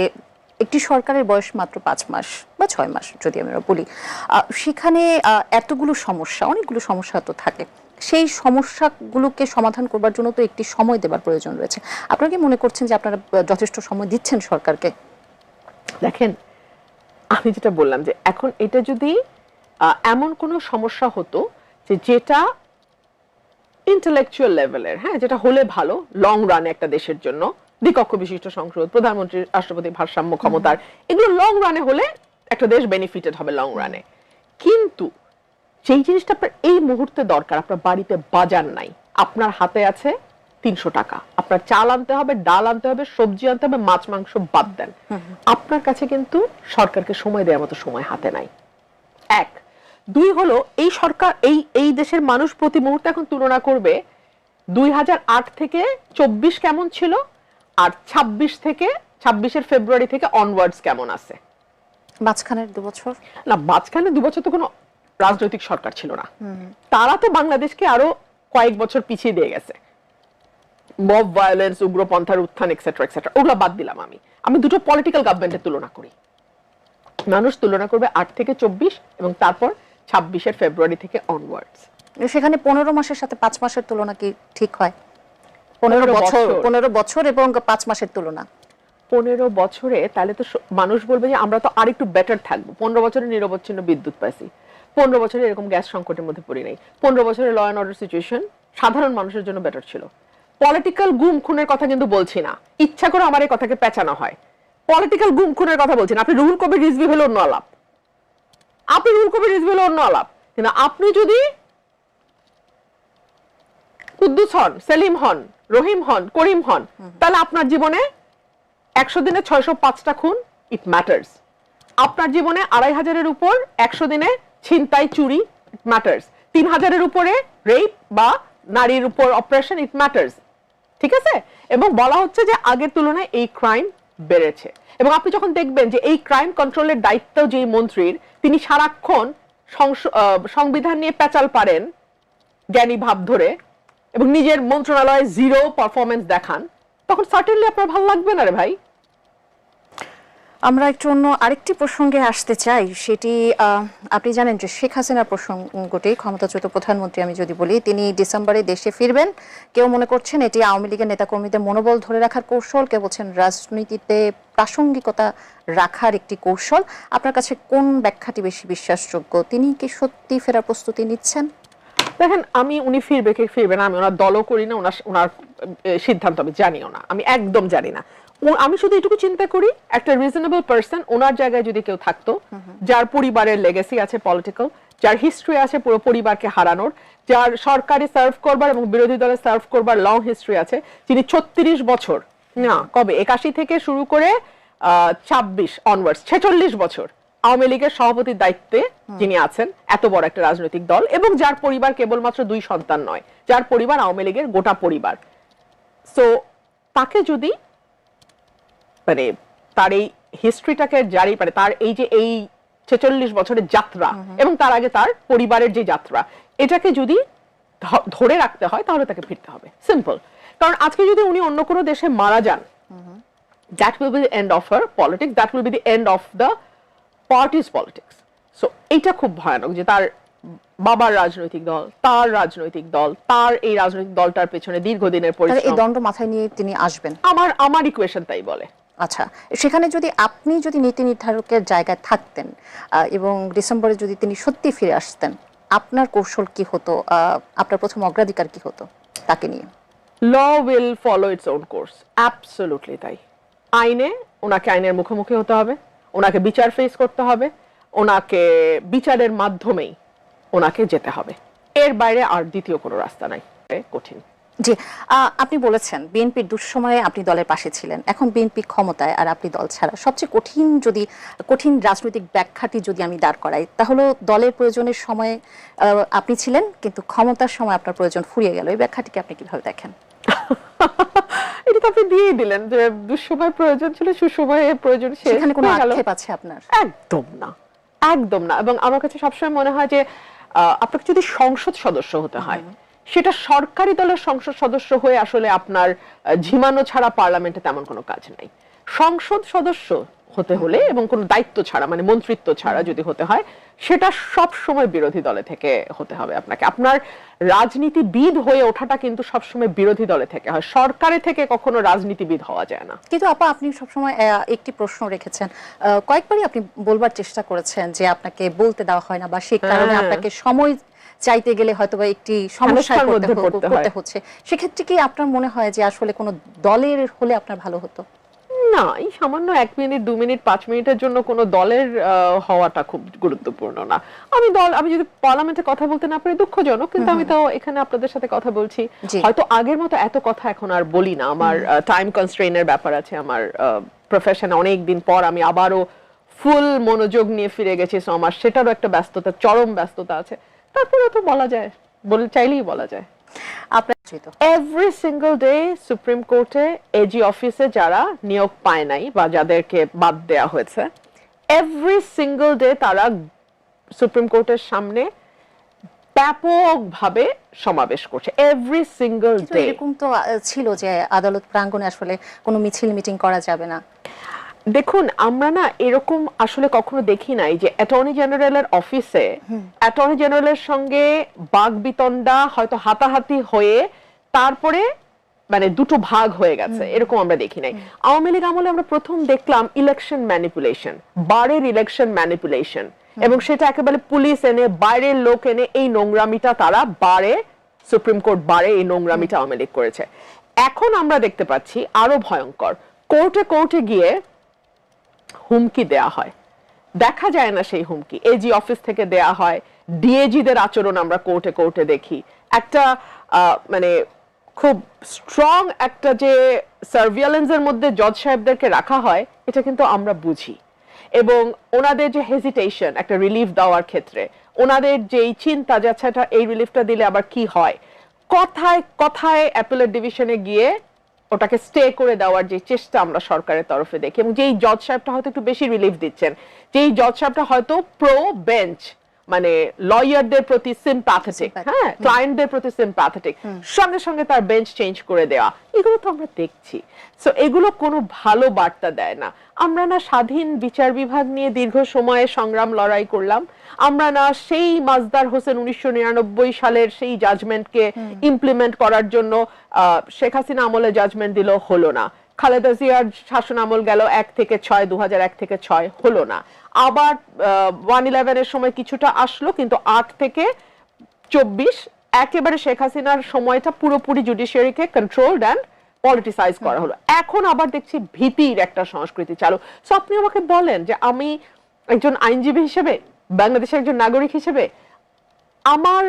একটি সরকারের বয়স মাত্র ৫ মাস বা ৬ মাস যদি আমরা বলি, সেখানে অনেকগুলো সমস্যা তো থাকে। সেই সমস্যাগুলোকে সমাধান করবার জন্য তো একটি সময় দেবার প্রয়োজন রয়েছে। আপনারা কি মনে করছেন যে আপনারা যথেষ্ট সময় দিচ্ছেন সরকারকে? দেখেন, আমি যেটা বললাম যে এখন এটা যদি এমন কোনো সমস্যা হতো যেটা ইন্টেলেকচুয়াল লেভেলের, হ্যাঁ, যেটা হলে ভালো লং রানে একটা দেশের জন্য, দ্বিকক্ষ বিশিষ্ট সংসদ, প্রধানমন্ত্রী রাষ্ট্রপতি ভারসাম্য ক্ষমতার, এগুলো লং রানে হলে একটা দেশ বেনিফিটেড হবে লং রানে। কিন্তু যেই জিনিসটা আপনার এই মুহূর্তে দরকার, আপনার বাড়িতে বাজার নাই, আপনার হাতে আছে ৩০০ টাকা, আপনার চাল আনতে হবে, ডাল আনতে হবে, সবজি আনতে হবে, মাছ মাংস বাদ দেন, আপনার কাছে কিন্তু সরকারকে সময় দেওয়ার মতো সময় হাতে নাই। ১, ২ হলো, এই সরকার, এই দেশের মানুষ প্রতি মুহূর্তে এখন তুলনা করবে ২০০৮ থেকে ২৪ কেমন ছিল আর ২৬ থেকে 26 ফেব্রুয়ারি থেকে অনওয়ার্ডস কেমন আছে? মাঝখানের 2 বছর না, মাঝখানে 2 বছর তো কোনো রাজনৈতিক সরকার ছিল না, তারা তো বাংলাদেশকে আরো কয়েক বছর পিছিয়ে দিয়ে গেছে। মব ভায়োলেন্স, উগ্রপন্থার উত্থান এক্সেট্রা এক্সেট্রা, ওগুলো বাদ দিলাম। আমি দুটো পলিটিক্যাল গভর্নমেন্টের তুলনা করি। মানুষ তুলনা করবে 8 থেকে 24 এবং তারপর 26 ফেব্রুয়ারি থেকে অনওয়ার্ডস। সেখানে 15 মাসের সাথে 5 মাসের তুলনা কি ঠিক হয়? 15 বছর এবং 5 মাসের তুলনা 15 বছরে তাহলে তো মানুষ বলবে যে আমরা তো আরেকটু বেটার থাকবো। 15 বছরে নিরবচ্ছিন্ন বিদ্যুৎ পাইছি, 15 বছরে এরকম গ্যাস সংকটের মধ্যে পড়ি নাই, 15 বছরে ল অ্যান্ড অর্ডার সিচুয়েশন সাধারণ মানুষের জন্য বেটার ছিল। পলিটিক্যাল গুম খুনের কথা কিন্তু বলছি না, ইচ্ছা করে আমার এই কথাকে পেঁচানো হয়। পলিটিক্যাল গুম খুনের কথা বলছি না। আপনি রুহুল কবির রিজভী হলো অন্য আলাপ, কিন্তু আপনি যদি কুদ্দুস হন, সেলিম হন, রহিম হন, করিম হন, তাহলে আপনার জীবনে 100 দিনে 605টা খুন, ইট ম্যাটার্স। আপনার জীবনে 2500-এর উপর 100 দিনে ছিনতাই, চুরি, ইট ম্যাটার্স। 3000-এর উপরে রেপ বা নারীর উপর অপারেশন, ইট ম্যাটার্স। ঠিক আছে? এবং বলা হচ্ছে যে আগের তুলনায় এই ক্রাইম বেড়েছে। এবং আপনি যখন দেখবেন যে এই ক্রাইম কন্ট্রোলের দায়িত্ব যে মন্ত্রীর, তিনি সারাক্ষণ সংবিধান নিয়ে পেঁচাল পারেন জ্ঞানী ভাব ধরে এবং নিজের মন্ত্রণালয়ে জিরো পারফরমেন্স দেখান, তখন সার্টেনলি আপনার ভালো লাগবে না রে ভাই। আমরা একটু অন্য আরেকটি প্রসঙ্গে আসতে চাই। সেটি আপনি জানেন যে শেখ হাসিনার প্রসঙ্গটি, ক্ষমতাচ্যুত প্রধানমন্ত্রী আমি যদি বলি, তিনি ডিসেম্বরে দেশে ফিরবেন। কেউ মনে করছেন এটি আওয়ামী লীগের নেতাকর্মীদের মনোবল ধরে রাখার কৌশল, কেউ বলছেন রাজনীতিতে প্রাসঙ্গিকতা রাখার একটি কৌশল। আপনার কাছে কোন ব্যাখ্যাটি বেশি বিশ্বাসযোগ্য? তিনি কি সত্যি ফেরার প্রস্তুতি নিচ্ছেন? দেখেন, উনি ফিরবে কি ফিরবে না, আমি ওনার দলও করি না, ওনার সিদ্ধান্ত আমি জানিও না, আমি একদম জানি না। আমি শুধু এটুকু চিন্তা করি, একটা রিজনেবল পারসন ওনার জায়গায় যদি কেউ থাকতো, যার পরিবারের লেগেসি আছে পলিটিক্যাল, যার হিস্ট্রি আছে পুরো পরিবারকে হারানোর, যার সরকারি সার্ভ করবার এবং বিরোধী দলে সার্ভ করবার লং হিস্ট্রি আছে, যিনি 36 বছর, না কবে 81 থেকে শুরু করে 26 অনওয়ার্ডস 46 বছর আওয়ামী লীগের সভাপতির দায়িত্বে যিনি আছেন, এত বড় একটা রাজনৈতিক দল, এবং যার পরিবার কেবলমাত্র 2 সন্তান নয়, যার পরিবার আওয়ামী লীগের গোটা পরিবার। সো তাকে যদি মানে তার এই হিস্ট্রিটাকে জারি, মানে তার এই যে এই 46 বছরের যাত্রা এবং তার আগে তার পরিবারের যে যাত্রা, এটাকে যদি ধরে রাখতে হয় তাহলে তাকে ফিরতে হবে, সিম্পল। কারণ আজকে যদি উনি অন্য কোনো দেশে মারা যান, that will be the end of her politics, that will be the end of the party's politics. So এটা খুব ভয়ানক যে তার বাবার রাজনৈতিক দল, তার রাজনৈতিক দল, তার এই রাজনৈতিক দলটার পেছনে দীর্ঘদিনের পরিশ্রম, এই দণ্ড মাথায় নিয়ে তিনি আসবেন। আমার ইকুয়েশন তাই বলে। আচ্ছা, সেখানে যদি আপনি যদি নীতি নির্ধারকের জায়গায় থাকতেন এবং ডিসেম্বরে যদি তিনি সত্যি ফিরে আসতেন, আপনার কৌশল কি হতো? আপনার প্রথম অগ্রাধিকার কি হতো তাকে নিয়ে? Law will follow its own course, absolutely তাই। ওনাকে আইনের মুখোমুখি হতে হবে, ওনাকে বিচার ফেস করতে হবে, ওনাকে বিচারের মাধ্যমেই ওনাকে যেতে হবে, এর বাইরে আর দ্বিতীয় কোনো রাস্তা নাই। কঠিন। জি, আপনি বলেছেন বিএনপির দুঃসময়ে আপনি দলের পাশে ছিলেন, এখন বিএনপি ক্ষমতায় আর আপনি দল ছাড়া। সবচেয়ে কঠিন রাজনৈতিক ব্যাখ্যাটি যদি আমি দাঁড় করাই, তাহলে দলের প্রয়োজনের সময় আপনি ছিলেন কিন্তু ক্ষমতার সময় আপনার প্রয়োজন ফুরিয়ে গেল, এই ব্যাখ্যাটিকে আপনি কিভাবে দেখেন? এটা তো আপনি দিয়ে দিলেন যে দুঃসময় প্রয়োজন ছিল, সুসময়ে প্রয়োজন শেষ। সেখানে কোনো আক্ষেপ আছে আপনার? একদম না, একদম না। এবং আমার কাছে সবসময় মনে হয় যে আপনাকে যদি সংসদ সদস্য হতে হয়, সেটা সরকারি দলের সংসদ সদস্য হয়ে আসলে আপনার ঝিমানো ছাড়া পার্লামেন্টে তেমন কোনো কাজ নাই। সংসদ সদস্য হতে হলে এবং কোনো দায়িত্ব ছাড়া, মানে মন্ত্রিত্ব ছাড়া যদি হতে হয়, সেটা সব সময় বিরোধী দলে থেকে হতে হবে আপনাকে। আপনার রাজনীতিবিদ হয়ে ওঠাটা কিন্তু সবসময় বিরোধী দলে থেকে হয়, সরকারে থেকে কখনো রাজনীতিবিদ হওয়া যায় না। কিন্তু আপা, আপনি সবসময় একটি প্রশ্ন রেখেছেন, কয়েকবারই আপনি বলবার চেষ্টা করেছেন যে আপনাকে বলতে দেওয়া হয় না, বা সেই কারণে আপনাকে সময় চাইতে গেলে হয়তো বা একটি সমস্যার মধ্যে পড়তে হচ্ছে। সেক্ষেত্রে কি আপনার মনে হয় যে আসলে কোনো দলের হলে আপনার ভালো হতো? না, এই সামান্য 1 মিনিট 2 মিনিট 5 মিনিটের জন্য কোনো দলের হওয়াটা খুব গুরুত্বপূর্ণ না। আমি যদি পার্লামেন্টে কথা বলতে না পারি দুঃখজনক, কিন্তু আমি তো এখানে আপনাদের সাথে কথা বলছি। হয়তো আগের মতো এত কথা এখন আর বলি না, আমার টাইম কনস্ট্রেইনের ব্যাপার আছে, আমার প্রফেশনে অনেক দিন পর আমি আবারও ফুল মনোযোগ নিয়ে ফিরে গেছি, সো আমার সেটারও একটা ব্যস্ততা, চরম ব্যস্ততা আছে। তারপরে তো বলা যায়, চাইলেই বলা যায়। আপনার নিশ্চিত। এভরি সিঙ্গল ডে সুপ্রিম কোর্টে এজি অফিসে যারা নিয়োগ পায় নাই বা যাদেরকে বাদ দেয়া হয়েছে, এভরি সিঙ্গল ডে তারা সুপ্রিম কোর্টের সামনে ব্যাপকভাবে সমাবেশ করছে, এভরি সিঙ্গল কিন্তু ডে। এরকম তো ছিল যে আদালত প্রাঙ্গণে আসলে কোনো মিছিল মিটিং করা যাবে না। দেখুন, আমরা না এরকম আসলে কখনো দেখি নাই যে অ্যাটর্নি জেনারেলের অফিসে অ্যাটর্নি জেনারেলের সঙ্গে বাগবিতণ্ডা হয়তো হাতাহাতি হয়ে তারপরে মানে দুটো ভাগ হয়ে গেছে, এরকম আমরা দেখি নাই। আওয়ামী লীগ আমলে আমরা প্রথম দেখলাম ইলেকশন ম্যানিপুলেশন, বারের ইলেকশন ম্যানিপুলেশন, এবং সেটা একেবারে পুলিশ এনে বাইরের লোক এনে এই নোংরামিটা তারা বারে, সুপ্রিম কোর্ট বারে এই নোংরামিটা আওয়ামী লীগ করেছে। এখন আমরা দেখতে পাচ্ছি আরো ভয়ঙ্কর, কোর্টে কোর্টে গিয়ে হুমকি দেয়া হয়, দেখা যায় না সেই হুমকি এজি অফিস থেকে দেয়া হয়, ডিএজিদের আচরণ আমরা কোর্টে কোর্টে দেখি, একটা মানে খুব স্ট্রং একটা যে সার্ভিলেন্সের মধ্যে জজ সাহেবদেরকে রাখা হয়, এটা কিন্তু আমরা বুঝি। এবং ওনাদের যে হেজিটেশন একটা রিলিফ দেওয়ার ক্ষেত্রে, ওনাদের যেই চিন্তা যে আচ্ছা এটা এই রিলিফটা দিলে আবার কি হয়, কথায় কথায় অ্যাপেলেট ডিভিশনে গিয়ে ওটাকে স্টে করে দেওয়ার যে চেষ্টা আমরা সরকারের তরফে দেখি, এবং যেই জজ সাহেবটা হয়তো একটু বেশি রিলিফ দিচ্ছেন, যেই জজ সাহেবটা হয়তো প্রো বেঞ্চ মানে লয়ারদের প্রতি সিম্প্যাথেটিক, হ্যাঁ ক্লায়েন্টদের প্রতি সিম্প্যাথেটিক, সঙ্গে সঙ্গে তার বেঞ্চ চেঞ্জ করে দেওয়া, এগুলো তো আমরা দেখছি। সো এগুলো কোনো ভালো বার্তা দেয় না। আমরা না স্বাধীন বিচার বিভাগ নিয়ে দীর্ঘ সময়ে সংগ্রাম লড়াই করলাম, আমরা না সেই মাজদার হোসেন 1999 সালের সেই জাজমেন্টকে ইমপ্লিমেন্ট করার জন্য শেখ হাসিনা আমলে জাজমেন্ট দিল, হলো না। খালেদা জিয়ার শাসন আমল গেল 1 থেকে 6, 2001 থেকে 6, হলো না। আবার 1/11 এর সময় কিছুটা আসলো, কিন্তু 8 থেকে 24 একেবারে শেখ হাসিনার সময়টা পুরোপুরি জুডিশিয়ারিকে কন্ট্রোলড অ্যান্ড পলিটিসাইজ করা হলো। এখন আবার দেখছি ভীতির একটা সংস্কৃতি চালু। সো আপনি আমাকে বলেন যে আমি একজন আইনজীবী হিসেবে, বাংলাদেশের একজন নাগরিক হিসেবে আমার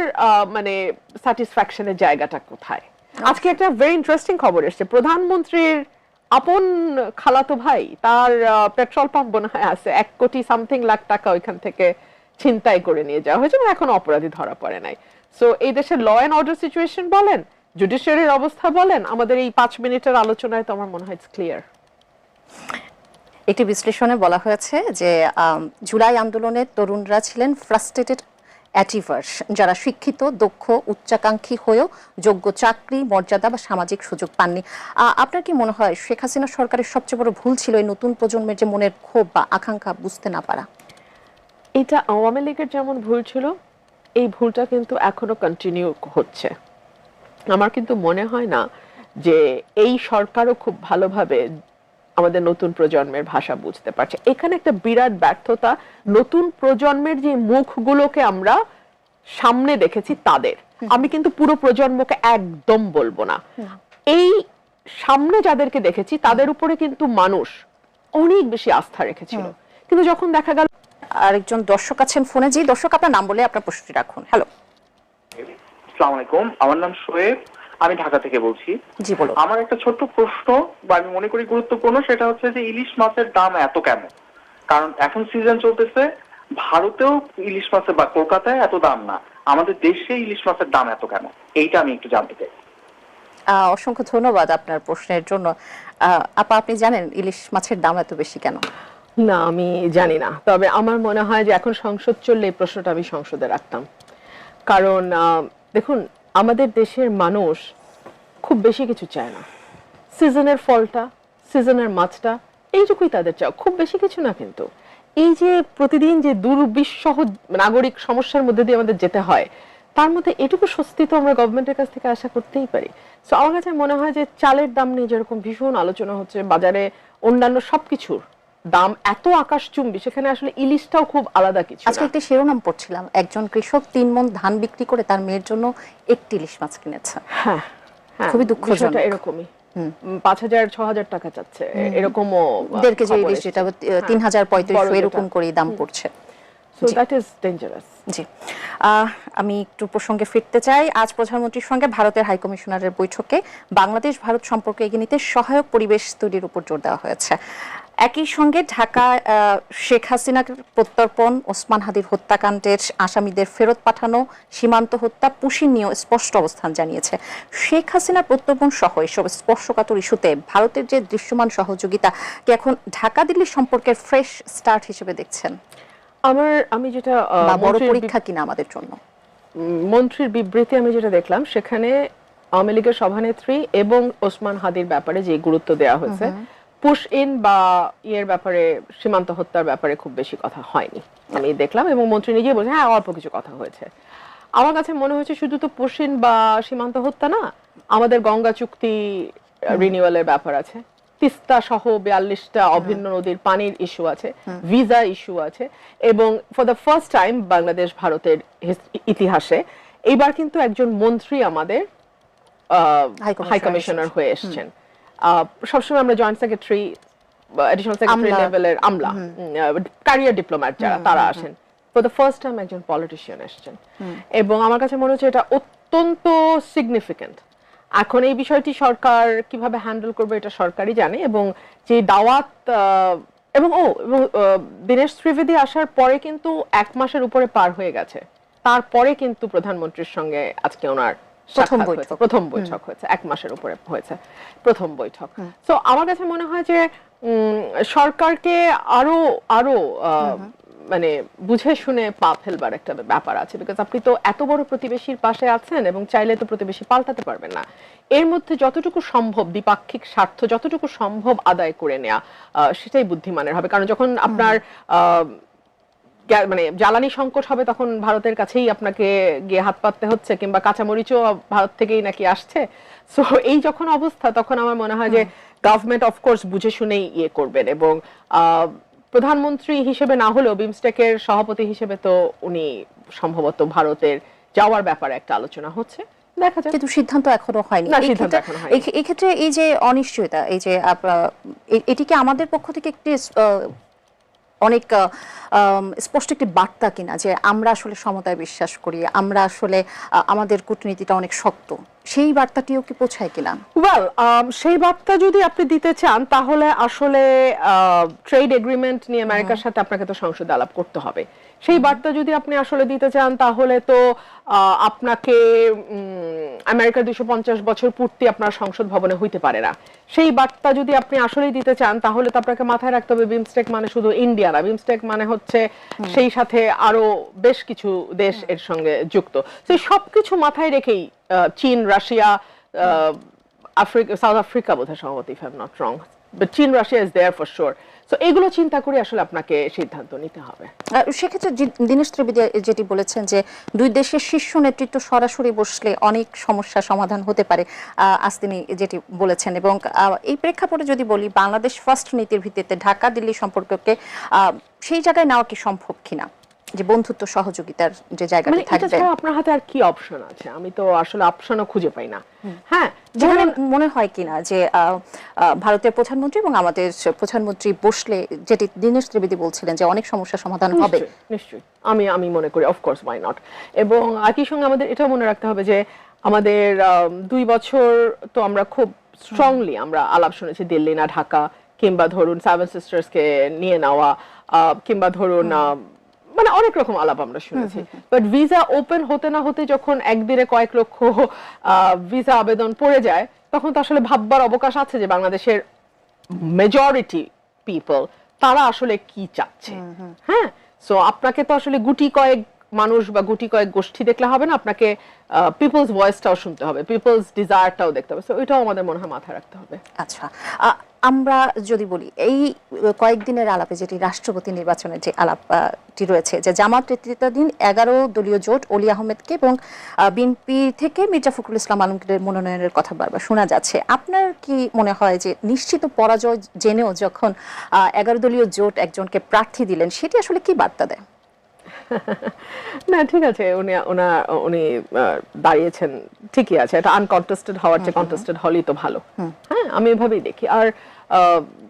মানে স্যাটিসফ্যাকশনের জায়গাটা কোথায়? আজকে একটা ভেরি ইন্টারেস্টিং খবর এসেছে, প্রধানমন্ত্রীর আপন খালাতো ভাই, তার পেট্রোল পাম্প মনে হয় আছে, 1 কোটি সামথিং লাখ টাকা ওইখান থেকে ছিনতাই করে নিয়ে যাওয়া হয়েছে, এবং এখন অপরাধী ধরা পড়ে নাই। সো এই দেশের ল অ্যান্ড অর্ডার সিচুয়েশন বলেন, জুডিশিয়ারির অবস্থা বলেন, আমাদের এই 5 মিনিটের আলোচনায় তো আমার মনে হয় ইটস ক্লিয়ার। একটি বিশ্লেষণে বলা হয়েছে যে জুলাই আন্দোলনে তরুণরা ছিলেন ফ্রাস্ট্রেটেড অ্যাচিভার্স, যারা শিক্ষিত, দক্ষ, উচ্চাকাঙ্ক্ষী হয়েও যোগ্য চাকরি, মর্যাদা বা সামাজিক সুযোগ পাননি। আপনার কি মনে হয় শেখ হাসিনা সরকারের সবচেয়ে বড় ভুল ছিল এই নতুন প্রজন্মের যে মনের ক্ষোভ বা আকাঙ্ক্ষা বুঝতে না পারা? এটা আওয়ামী লীগের যেমন ভুল ছিল, এই ভুলটা কিন্তু এখনো কন্টিনিউ হচ্ছে। আমার কিন্তু মনে হয় না যে এই সরকারও খুব ভালোভাবে আমাদের নতুন প্রজন্মের ভাষা বুঝতে পারছে। এখানে একটা বিরাট ব্যর্থতা, নতুন প্রজন্মের যে মুখগুলোকে আমরা সামনে দেখেছি তাদের, আমি কিন্তু পুরো প্রজন্মকে একদম বলবো না, এই সামনে যাদেরকে দেখেছি তাদের উপরে কিন্তু মানুষ অনেক বেশি আস্থা রেখেছিল, কিন্তু যখন দেখা গেল। আরেকজন দর্শক আছেন ফোনে। জি দর্শক, আপনার নাম বলে আপনার প্রশ্নটি রাখুন। হ্যালো, আসসালামু আলাইকুম, আমার নাম শোয়েব, আমি ঢাকা থেকে বলছি। জি বলুন। আমার একটা ছোট্ট প্রশ্ন, বা আমি মনে করি গুরুত্বপূর্ণ, সেটা হচ্ছে যে ইলিশ মাছের দাম এত কেন? কারণ এখন সিজন চলতেছে, ভারতেও ইলিশ মাছের বা কলকাতায় এত দাম না, আমাদের দেশে ইলিশ মাছের দাম এত কেন? এইটা আমি একটু জানতে চাই। অসংখ্য ধন্যবাদ আপনার প্রশ্নের জন্য। আপা, আপনি জানেন ইলিশ মাছের দাম এত বেশি কেন? না, আমি জানি না, তবে আমার মনে হয় যে এখন সংসদ চললে এই প্রশ্নটা আমি সংসদে রাখতাম। কারণ দেখুন, আমাদের দেশের মানুষ খুব বেশি কিছু চায় না, সিজনের ফলটা, সিজনের মাছটা, এইটুকুই তাদের চাও, খুব বেশি কিছু না। কিন্তু এই যে প্রতিদিন যে দুর্বিষহ নাগরিক সমস্যার মধ্যে দিয়ে আমাদের যেতে হয়, তার মধ্যে এটুকু স্বস্তি তো আমরা গভর্নমেন্টের কাছ থেকে আশা করতেই পারি। সো আমার কাছে মনে হয় যে চালের দাম নিয়ে যেরকম ভীষণ আলোচনা হচ্ছে, বাজারে অন্যান্য সবকিছুর দাম এত আকাশচুম্বী, সেখানে আসলে ইলিশটাও খুব আলাদা কিছু। আজকে একটি শিরোনাম পড়ছিলাম, একজন কৃষক 3 মণ ধান বিক্রি করে তার মেয়ের জন্য 1 ইলিশ মাছ কিনেছে। হ্যাঁ, খুবই দুঃখজনক। এরকমই 5,000-6,000 টাকা চাচ্ছে, এরকমও 1.5 কেজি ইলিশ, যেটা 3,035 এরকম করে দাম পড়ছে। So that is dangerous. জি, আমি একটু প্রসঙ্গে ফিরতে চাই। আজ প্রধানমন্ত্রীর সঙ্গে ভারতের হাই কমিশনারের বৈঠকে বাংলাদেশ ভারত সম্পর্ক এগিয়ে নিতে সহায়ক পরিবেশ তৈরির উপর জোর দেওয়া হয়েছে। একই সঙ্গে ঢাকা শেখ হাসিনার প্রত্যর্পণ, ওসমান হাদির হত্যাকাণ্ডের আসামিদের ফেরত পাঠানো, সীমান্ত হত্যা, পুশিন নিয়েও স্পষ্ট অবস্থান জানিয়েছে। শেখ হাসিনার প্রত্যর্পণ সহ এসব স্পর্শকাতর ইস্যুতে ভারতের যে দৃশ্যমান সহযোগিতা কি এখন ঢাকা দিল্লি সম্পর্কের ফ্রেশ স্টার্ট হিসেবে দেখছেন, আমি যেটা বা বড় পরীক্ষা কিনা আমাদের জন্য? মন্ত্রীর বিবৃতি আমি যেটা দেখলাম, সেখানে আওয়ামী লীগের সভানেত্রী এবং ওসমান হাদির ব্যাপারে যে গুরুত্ব দেওয়া হয়েছে, পুশ ইন বা ইয়ের ব্যাপারে, সীমান্ত হত্যার ব্যাপারে খুব বেশি কথা হয়নি আমি দেখলাম। এবং মন্ত্রী নিজেই বলছেন হ্যাঁ অল্প কিছু কথা হয়েছে। আমার কাছে মনে হয়েছে শুধু তো পুশ ইন বা সীমান্ত হত্যা না, আমাদের গঙ্গা চুক্তি রিনিউয়ালের ব্যাপার আছে, তিস্তা সহ 42টা অভিন্ন নদীর পানির ইস্যু আছে, ভিসা ইস্যু আছে, এবং for the first time Bangladesh ভারতের ইতিহাসে এইবার কিন্তু একজন মন্ত্রী আমাদের হাই কমিশনার হয়ে এসেছেন। সবসময় আমরা জয়েন্ট সেক্রেটারি, এডিশনাল সেক্রেটারি লেভেলের আমলা, ক্যারিয়ার ডিপ্লোম্যাট যারা, তারা আসেন। ফর দ্য ফার্স্ট টাইম একজন পলিটিশিয়ান এসেছেন, এবং আমার কাছে মনে হচ্ছে এটা অত্যন্ত সিগনিফিক্যান্ট। এখন এই বিষয়টি সরকার কিভাবে হ্যান্ডেল করবে এটা সরকারই জানে। এবং যে দাওয়াত এবং দীনেশ ত্রিবেদী আসার পরে কিন্তু 1 মাসের উপরে পার হয়ে গেছে, তারপরে কিন্তু প্রধানমন্ত্রীর সঙ্গে আজকে ওনার প্রথম বৈঠক হয়েছে, 1 মাসের উপরে হয়েছে প্রথম বৈঠক। তো আমার কাছে মনে হয় যে সরকারকে আরো আরো মানে বুঝে শুনে পা ফেলবার একটা ব্যাপার আছে। বিকজ আপনি তো এত বড় প্রতিবেশীর পাশে আছেন এবং চাইলে তো প্রতিবেশী পাল্টাতে পারবেন না। এর মধ্যে যতটুকু সম্ভব দ্বিপাক্ষিক স্বার্থ যতটুকু সম্ভব আদায় করে নেওয়া, সেটাই বুদ্ধিমানের হবে। কারণ যখন আপনার মানে জ্বালানি সংকট হবে, তখন ভারতের কাছেই আপনাকে গিয়ে হাত পাততে হচ্ছে, কিংবা কাঁচামরিচও ভারত থেকেই নাকি আসছে। সো এই যখন অবস্থা, তখন আমার মনে হয় যে গভর্নমেন্ট অফকোর্স বুঝে শুনেই ইয়ে করবেন। এবং প্রধানমন্ত্রী হিসেবে না হলেও বিমস্টেকের সভাপতি হিসেবে তো উনি সম্ভবত ভারতের যাওয়ার ব্যাপারে একটা আলোচনা হচ্ছে, দেখা যাক। কিন্তু সিদ্ধান্ত এখনো হয়নি। এই ক্ষেত্রে এই যে অনিশ্চয়তা, এই যে এটিকে আমাদের পক্ষ থেকে একটি অনেক স্পষ্ট একটি বার্তা কিনা যে আমরা আসলে সমতায় বিশ্বাস করি, আমরা আসলে আমাদের কূটনীতিটা অনেক শক্ত, সেই বার্তাটিও কি পৌঁছায় কিনা? ওয়েল, সেই বার্তা যদি আপনি দিতে চান, তাহলে আসলে ট্রেড এগ্রিমেন্ট নিয়ে আমেরিকার সাথে আপনাকে তো সংসদে আলাপ করতে হবে। সেই বার্তা যদি আপনি আসলে দিতে চান, তাহলে তো আপনাকে আমেরিকার 250 বছর পূর্তি আপনার সংসদ ভবনে হইতে পারে না। সেই বার্তা যদি আপনি আসলেই দিতে চান, তাহলে তো আপনাকে মাথায় রাখতে হবে বিমস্টেক মানে শুধু ইন্ডিয়া না, বিমস্টেক মানে হচ্ছে সেই সাথে আরো বেশ কিছু দেশ এর সঙ্গে যুক্ত। তো সবকিছু মাথায় রেখেই চীন, রাশিয়া, আফ্রিকা, সাউথ আফ্রিকা বোধহয় সম্ভবত, if I am not wrong, but চীন, Russia is there for sure. So এগুলো চিন্তা করে আসলে আপনাকে সিদ্ধান্ত নিতে হবে। সেক্ষেত্রে দীনেশ ত্রিবেদী যেটি বলেছেন যে দুই দেশের শীর্ষ নেতৃত্ব সরাসরি বসলে অনেক সমস্যার সমাধান হতে পারে, আজ তিনি যেটি বলেছেন। এবং এই প্রেক্ষাপটে যদি বলি, বাংলাদেশ ফার্স্ট নীতির ভিত্তিতে ঢাকা দিল্লি সম্পর্ককে সেই জায়গায় নেওয়া কি সম্ভব কিনা, যে বন্ধুত্ব সহযোগিতার যে জায়গাটা থাকবে? আপনার হাতে আর কি অপশন আছে? আমি তো আসলে অপশনও খুঁজে পাই না। হ্যাঁ, যেখানে মনে হয় কিনা যে ভারতের প্রধানমন্ত্রী এবং আমাদের প্রধানমন্ত্রী বসলে, যেটি দীনেশ ত্রিবেদী বলছিলেন যে অনেক সমস্যার সমাধান হবে। নিশ্চয়ই, আমি মনে করি অফকোর্স, ওয়াই নট। এবং একই সঙ্গে আমাদের এটাও মনে রাখতে হবে যে আমাদের 2 বছর তো আমরা খুব স্ট্রংলি আমরা আলাপ শুনেছি, দিল্লি না ঢাকা, কিংবা ধরুন 7 সিস্টার্সকে নিয়ে নেওয়া, কিংবা ধরুন মানে অনেক রকম আলাপ আমরা শুনেছি। বাট ভিসা ওপেন হতে না হতে যখন একদিনে কয়েক লক্ষ ভিসা আবেদন পড়ে যায়, তখন তো আসলে ভাববার অবকাশ আছে যে বাংলাদেশের মেজরিটি পিপল তারা আসলে কি চাচ্ছে। হ্যাঁ, সো আপনাকে তো আসলে গুটি কয়েক মানুষ বা গুটি কয়েক গোষ্ঠী দেখলে হবে না, আপনাকে পিপলস ভয়েসটাও শুনতে হবে, পিপলস ডিজায়ারটাও দেখতে হবে। সো ওইটাও আমাদের মনে হয় মাথায় রাখতে হবে। আচ্ছা, আমরা যদি বলি এই কয়েকদিনের আলাপে, যেটি রাষ্ট্রপতি নির্বাচনের যে আলাপটি রয়েছে, যে জামাত নেতৃত্বাধীন 11 দলীয় জোট অলি আহমেদকে এবং বিএনপি থেকে মির্জা ফখরুল ইসলাম আলমগীরের মনোনয়নের কথা বারবার শোনা যাচ্ছে, আপনার কি মনে হয় যে নিশ্চিত পরাজয় জেনেও যখন 11 দলীয় জোট একজনকে প্রার্থী দিলেন, সেটি আসলে কি বার্তা দেয়? না, ঠিক আছে, উনি দাঁড়িয়েছেন, ঠিকই আছে। এটা আনকন্টেস্টেড হওয়ার চেয়ে কন্টেস্টেড হলেই তো ভালো। হ্যাঁ, আমি এভাবেই দেখি। আর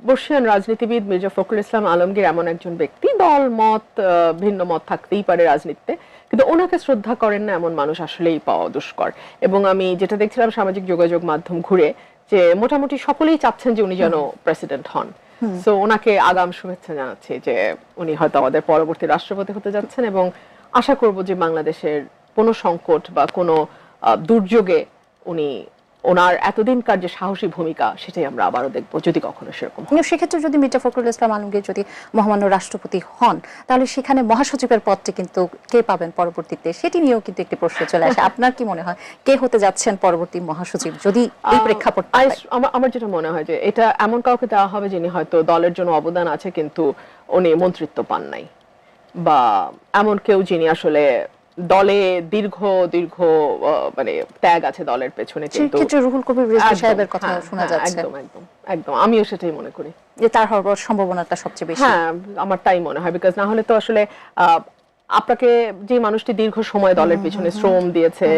বর্ষিয়ান রাজনীতিবিদ মির্জা ফখরুল ইসলাম আলমগীর এমন একজন ব্যক্তি, দল মত ভিন্ন মত থাকতেই পারে রাজনীতিতে, কিন্তু ওনাকে শ্রদ্ধা করেন না এমন মানুষ আসলেই পাওয়া দুষ্কর। এবং আমি যেটা দেখছিলাম সামাজিক যোগাযোগ মাধ্যম ঘুরে, যে মোটামুটি সকলেই চাচ্ছেন যে উনি যেন প্রেসিডেন্ট হন। সো ওনাকে আগাম শুভেচ্ছা জানাচ্ছি যে উনি হয়তো আমাদের পরবর্তী রাষ্ট্রপতি হতে যাচ্ছেন, এবং আশা করব যে বাংলাদেশের কোনো সংকট বা কোনো দুর্যোগে উনি ওনার এতদিনকার যে সাহসী ভূমিকা সেটাই আমরা আবারও দেখবো, যদি কখনো সেরকম হয়। কিন্তু সেক্ষেত্রে যদি মির্জা ফখরুল ইসলাম আলমগীর যদি মহামান্য রাষ্ট্রপতি হন, তাহলে সেখানে মহাসচিবের পদটি কিন্তু কে পাবেন পরবর্তীতে, সেটি নিয়েও কিন্তু একটি প্রশ্ন চলে আসে। আপনার কি মনে হয় কে হতে যাচ্ছেন পরবর্তী মহাসচিব, যদি এই প্রেক্ষাপট? আমার যেটা মনে হয় যে এটা এমন কাউকে দেওয়া হবে যিনি হয়তো দলের জন্য অবদান আছে কিন্তু উনি মন্ত্রিত্ব পান নাই, বা এমন কেউ যিনি আসলে দলে দীর্ঘ মানে ত্যাগ আছে দলের পেছনে, কিন্তু সেক্ষেত্রে রুহুল কবির রিজভী সাহেবের কথা শোনা যাচ্ছে। একদম আমিও সেটাই মনে করি যে তার হওয়ার সম্ভাবনাটা সবচেয়ে বেশি। হ্যাঁ, আমার তাই মনে হয়, বিকজ না হলে তো আসলে আপনাকে যে মানুষটি দীর্ঘ সময় দলের পিছনে শ্রম দিয়েছে,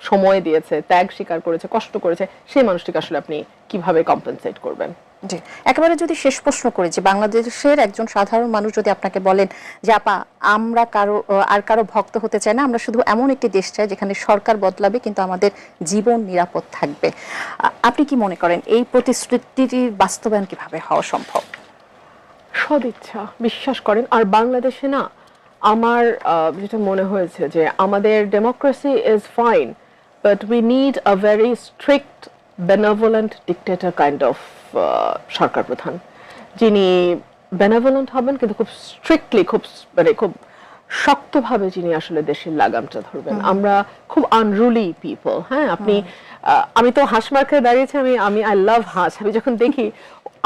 সময় দিয়েছে, ত্যাগ স্বীকার করেছে, কষ্ট করেছে, সেই মানুষটিকে আসলে আপনি কিভাবে কম্পেনসেট করবেন? জি, একেবারে যদি শেষ প্রশ্ন করি যে বাংলাদেশের একজন সাধারণ মানুষ যদি আপনাকে বলেন যে আপা আমরা কারো ভক্ত হতে চাই না, আমরা শুধু এমন একটি দেশ চাই যেখানে সরকার বদলাবে কিন্তু আমাদের জীবন নিরাপদ থাকবে, আপনি কি মনে করেন এই প্রতিশ্রুতিটির বাস্তবায়ন কিভাবে হওয়া সম্ভব? সদিচ্ছা, বিশ্বাস করেন। আর বাংলাদেশে না আমার যেটা মনে হয়েছে যে আমাদের democracy is fine, but we need a very strict benevolent dictator kind of সরকার প্রধান, যিনি বেনেভোলেন্ট হবেন কিন্তু খুব স্ট্রিক্টলি, খুব শক্তভাবে যিনি আসলে দেশের লাগামটা ধরবেন। আমরা খুব আনরুলি পিপল। হ্যাঁ, আপনি আমি তো হাঁস মার্কে দাঁড়িয়েছি, আমি আই লাভ হাঁস। আমি যখন দেখি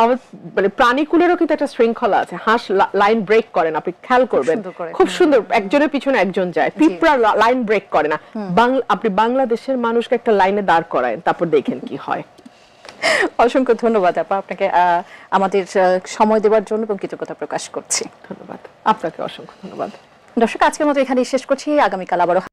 আমার মানে প্রাণীকুলেরও কিন্তু একটা শৃঙ্খলা আছে। হাঁস লাইন ব্রেক করে না, আপনি খেয়াল করবেন খুব সুন্দর, একজনের পিছনে একজন যায়। পিঁপড়া লাইন ব্রেক করে না। আপনি বাংলাদেশের মানুষকে একটা লাইনে দাঁড় করায়, তারপর দেখেন কি হয়। অসংখ্য ধন্যবাদ আপা, আপনাকে আমাদের সময় দেওয়ার জন্য এবং কৃতজ্ঞতা প্রকাশ করছি। ধন্যবাদ, আপনাকে অসংখ্য ধন্যবাদ। দর্শক, আজকের মতো এখানেই শেষ করছি। আগামীকাল আবারও